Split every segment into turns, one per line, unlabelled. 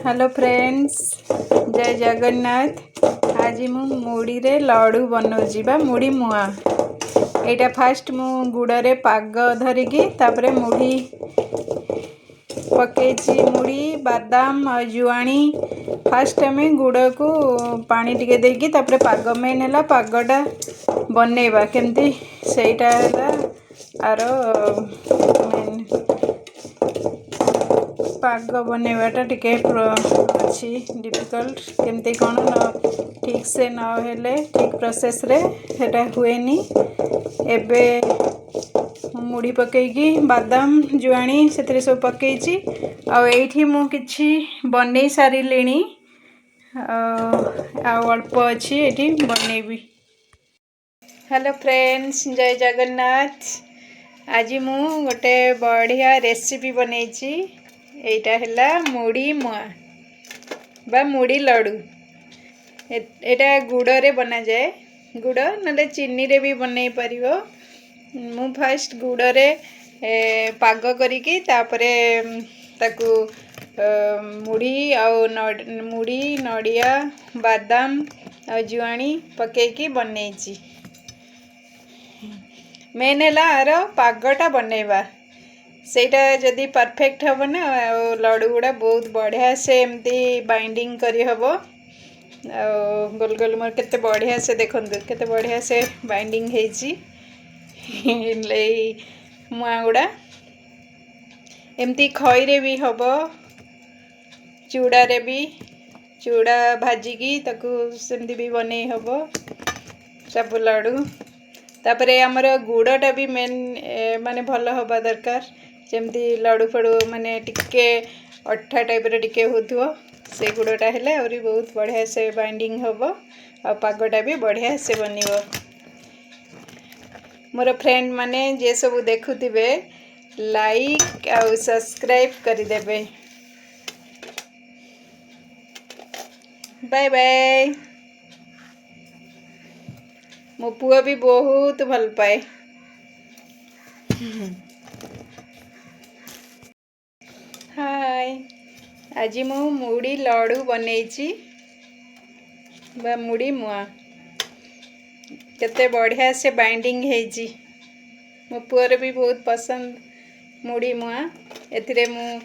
Hello friends, जय जगन्नाथ। आज मु मुड़ी रे लड्डू बनौजी बा मुड़ी मुआ। एटा फास्ट मु गुड़े पाग धरिकी तापरे मुड़ी पकेची। मुड़ी बादाम और जुआणी फास्ट आम गुड़ को पानी टिके देकी तापरे पाग मेन है पागटा बनैबा केमती सेटा है आरो मेन पाग बनैबाटा टिके अच्छी डिफिकल्ट केमती कौन न ठीक से नहेले ठीक प्रोसेस रे हेटा हुएनी। एबे मुड़ी पकईकी बादाम जुआणी से सब पकईची आठी मु किछि बनै सारिलिणी अल्प अच्छी ये बनैबी। हेलो फ्रेंड्स, जय जगन्नाथ। आज मु गोटे बढ़िया रेसिपी बनैची। एटा हैला मुड़ी मुआ बा मुड़ी लड्डू। एटा गुड़ रे बना जाए, गुड़ नले चीनी रे भी बनई परिवो। मु फास्ट गुड़ रे पाग करिकी तापरे ताकू मुड़ी मुड़ी नड़िया बादाम और जुआणी पकेकी बनैची। मेन है आर पागटा बनैबा सेटा जदि परफेक्ट हम ना लड्डू गुड़ा बहुत बढ़िया से एमती बाइंडिंग करी हबो। गोल गोल मोर केते बढ़िया से देखंतु केते बढ़िया से बाइंडिंग हेची। मुआ गुड़ा एमती खई रे भी हबो, चूड़ा रे भी चूड़ा भाजिकी ताकू सेमती भी बनै हबो सब लड्डू। तापरे हमर गुड़टा भी मेन माने भल हबा दरकार, जमती लड्डू फड़ू माने टिके अठा टाइप रे टिके होथुओ से गुड़टा हेले और बहुत बढ़िया से बाइंडिंग हबो आ पागटा भी बढ़िया से बनिवो। मोर फ्रेंड माने जे सब देखुथिबे लाइक आ सब्सक्राइब करि देबे। Bye bye. मो पुआ भी बहुत भल पाए। हाय, आज मु मुड़ी लड्डू बनैची बा मुड़ी मुआ। केते बढ़िया से बाइंडिंग हेची। मो पुअर भी बहुत पसंद मुड़ी मुआ। एथिरे मु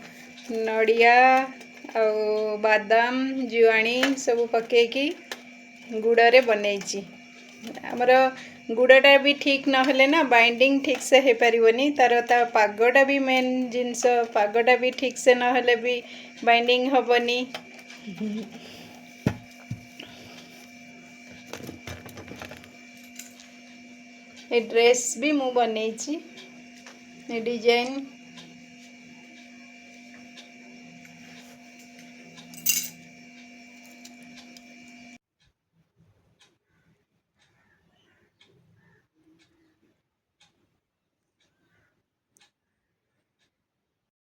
नड़िया और बादाम जुआणी सब पकेकी गुड़ रे बनैची। हमर गुड़टा भी ठीक नहले ना बाइंडिंग ठीक से हे परिवनी, तार ता पागटा भी मेन जिनस पागटा भी ठीक से नहले भी बाइंडिंग हबनी। ए ड्रेस भी मु बनैची, ए डिजाइन